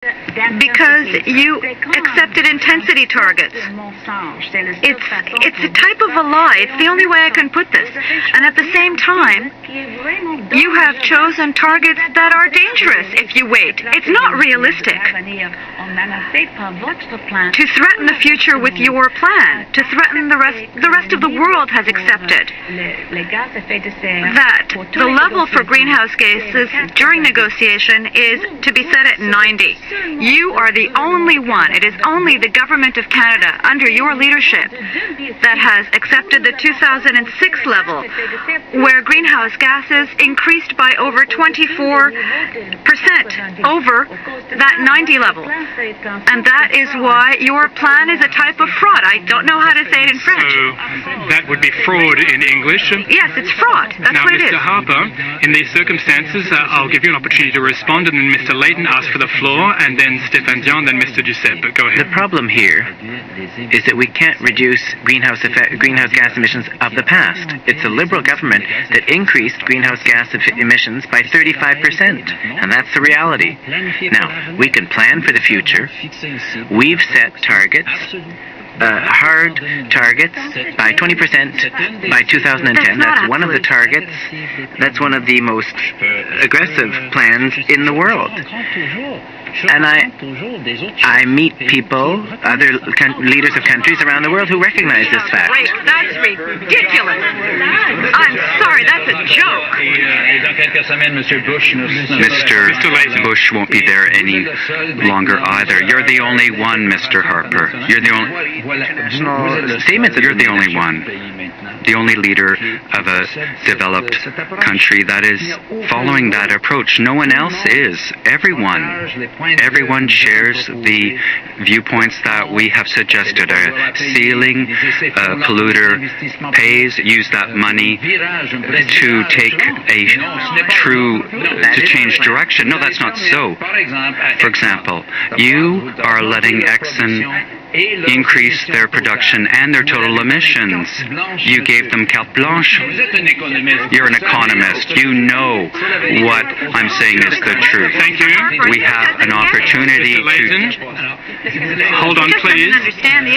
Because you accepted intensity targets. It's a type of a lie. It's the only way I can put this. And at the same time, you have chosen targets that are dangerous if you wait. It's not realistic to threaten the future with your plan, to threaten the rest of the world has accepted that the level for greenhouse gases during negotiation is to be set at 90. You are the only one, it is only the Government of Canada, under your leadership, that has accepted the 2006 level, where greenhouse gases increased by over 24% over that 90 level. And that is why your plan is a type of fraud. I don't know how to say it in French. So that would be fraud in English? Yes, it's fraud. That's now, what it is. Mr. Harper, in these circumstances, I'll give you an opportunity to respond, and then Mr. Layton asks for the floor, and then Stéphane Dion, then Mr. Duceppe. But go ahead. The problem here is that we can't reduce greenhouse gas emissions of the past. It's a Liberal government that increased greenhouse gas emissions by 35%, and that's the reality. Now, we can plan for the future. We've set targets, hard targets, by 20% by 2010. That's one of the targets. That's one of the most aggressive plans in the world. And I meet people, other leaders of countries around the world who recognize this fact. Wait, that's ridiculous. I'm sorry, that's a joke. Mr. Bush won't be there any longer either. You're the only one, Mr. Harper. You're the only... You're the only one. The only leader of a developed country that is following that approach. No one else is. Everyone shares the viewpoints that we have suggested. A ceiling, a polluter pays, use that money to take to change direction. No, that's not so. For example, you are letting Exxon increase their production and their total emissions. You gave them carte blanche. You're an economist. You know what I'm saying is the truth. Thank you. We have an opportunity to... Hold on, please.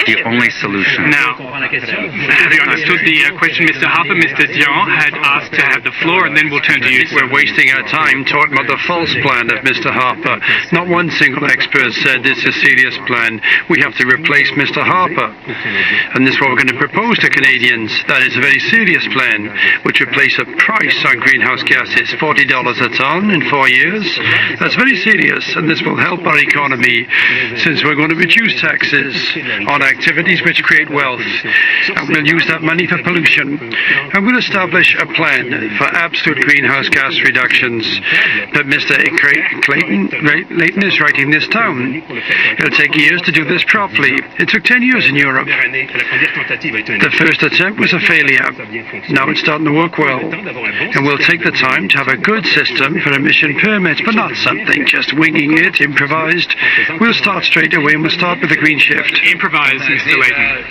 The only solution. Now, have you understood the question, Mr. Harper? Mr. Dion had asked to have the floor, and then we'll turn to you. We're wasting our time talking about the false plan of Mr. Harper. Not one single expert said this is a serious plan. We have to replace Mr. Harper. And this is what we're going to propose to Canadians. That is a very serious plan, which would place a price on greenhouse gases, $40 a ton in 4 years. That's very serious, and this will help our economy, since we're going to reduce taxes on activities which create wealth, and we'll use that money for pollution. And we'll establish a plan for absolute greenhouse gas reductions. But Mr. Layton is writing this down. It'll take years to do this properly. It took 10 years in Europe. The first attempt was a failure. Now it's starting to work well. And we'll take the time to have a good system for emission permits, but not something just winging it, improvised. We'll start straight away, and we'll start with the green shift. Improvise, Mr. Layton.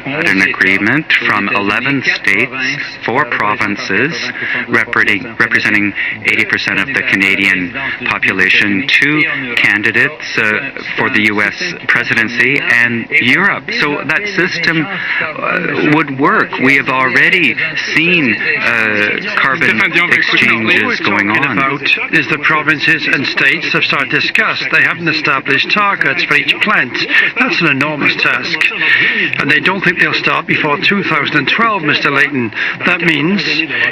Had an agreement from 11 states, 4 provinces, representing 80% of the Canadian population, 2 candidates for the U.S. presidency, and Europe. So that system would work. We have already seen carbon exchanges going on. Is the provinces and states have started to discuss. They haven't established targets for each plant. That's an enormous task. And they don't think they'll start before 2012, Mr. Layton. That means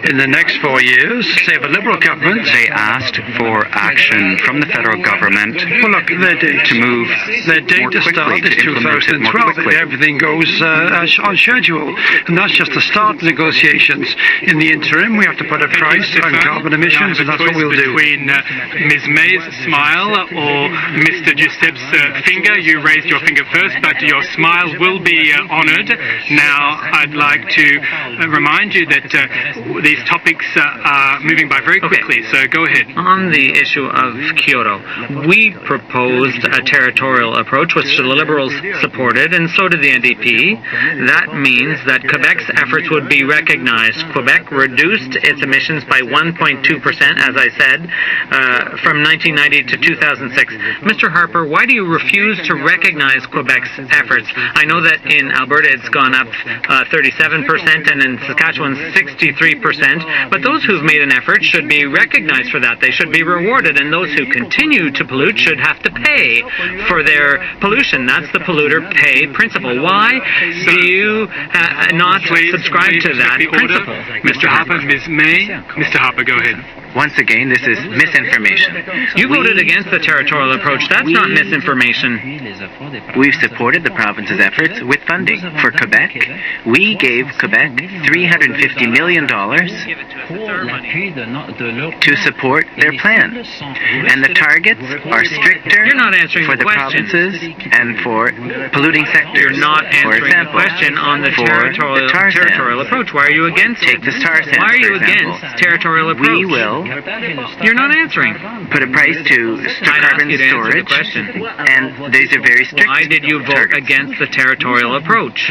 in the next 4 years, say, of a Liberal government... They asked for action from the federal government to move their date to start is 2012 if everything goes on schedule. And that's just the start of negotiations. In the interim, we have to put a price on carbon emissions, and that's what we'll do. Between Ms. May's smile or Mr. Duceppe's finger, you raised your finger first, but your smile will be honoured. Now, I'd like to remind you that these topics are moving by very quickly, so go ahead. On the issue of Kyoto, we proposed a territorial approach, which the Liberals supported, and so did the NDP. That means that Quebec's efforts would be recognized. Quebec reduced its emissions by 1.2%, as I said, from 1990 to 2006. Mr. Harper, why do you refuse to recognize Quebec's efforts? I know that in Alberta it's gone up 37% and in Saskatchewan 63%, but those who've made an effort should be recognized for that. They should be rewarded, and those who continue to pollute should have to pay for their pollution. That's the polluter pay principle. Why do you not subscribe to that principle? Mr. Harper, Ms. May. Mr. Harper, go ahead. Once again, this is misinformation. You voted against the territorial approach. That's not misinformation. We've supported the province's efforts with funding. For Quebec, we gave Quebec $350 million to support their plan. And the targets are stricter You're not answering for the the question. provinces and for polluting sectors. You're not For answering example, the question on the for the tar sands. territorial approach. Why are you against it? Take the tar sands, Why are you for example. against territorial approach? We will You're not answering. put a price to I'd ask carbon you to answer the storage, question. and these are very strict Why did you vote targets. against the territorial approach?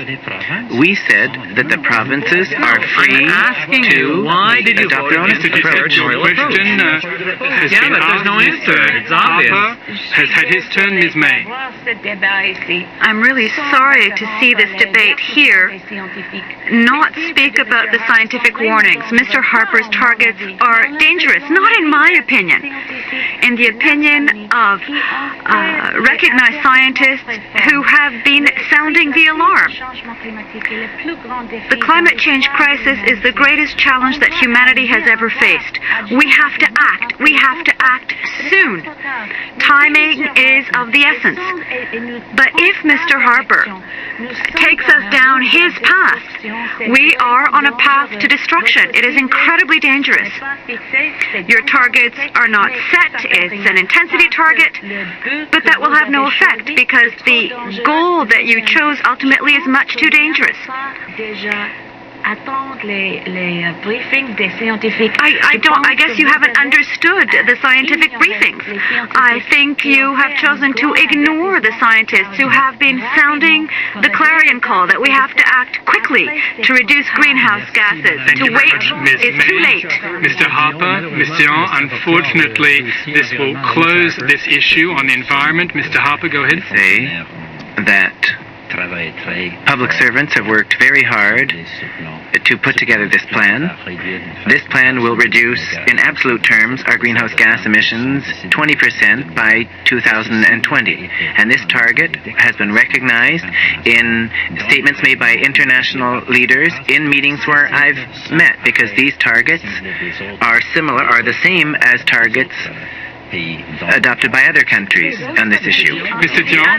We said that the provinces are free I'm asking to you, why did you adopt vote their own against the approach. territorial Your approach? question has Yeah, been but there's asked. no answer. Mr. It's obvious. Harper has had his turn. Ms. May. I'm really sorry to see this debate here not speak about the scientific warnings. Mr. Harper's targets are dangerous, not in my opinion. In the opinion of recognized scientists who have been sounding the alarm. The climate change crisis is the greatest challenge that humanity has ever faced. We have to act. We have to act soon. Timing is of the essence. But if Mr. Harper takes us down his path, we are on a path to destruction. It is incredibly dangerous. Your targets are not set. It's an intensity target, but that will have no effect because the goal that you chose ultimately is much too dangerous. I guess you haven't understood the scientific briefings. I think you have chosen to ignore the scientists who have been sounding the clarion call that we have to act quickly to reduce greenhouse gases. Thank To you very wait much, Ms. is May. too late. Mr. Harper, Ms. Dion, unfortunately, this will close this issue on the environment. Mr. Harper, go ahead. Say that public servants have worked very hard to put together this plan. This plan will reduce, in absolute terms, our greenhouse gas emissions 20% by 2020. And this target has been recognized in statements made by international leaders in meetings where I've met, because these targets are the same as targets adopted by other countries on this issue. Mr. Dion,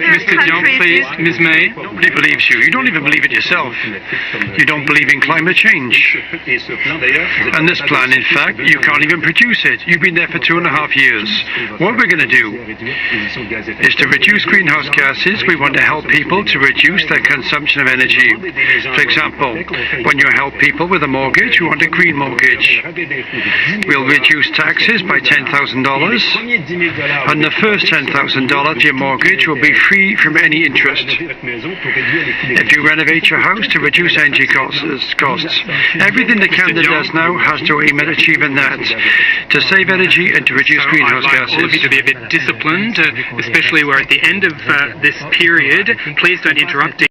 please. Ms. May. Nobody believes you. You don't even believe it yourself. You don't believe in climate change. And this plan, in fact, you can't even produce it. You've been there for 2.5 years. What we're going to do is to reduce greenhouse gases. We want to help people to reduce their consumption of energy. For example, when you help people with a mortgage, you want a green mortgage. We'll reduce taxes by $10,000. And the first $10,000 of your mortgage will be free from any interest. If you renovate your house to reduce energy costs, everything that Canada does now has to aim at achieving that, to save energy and to reduce So greenhouse I'd like all of you gases. to be a bit disciplined, especially we're at the end of this period. Please don't interrupt.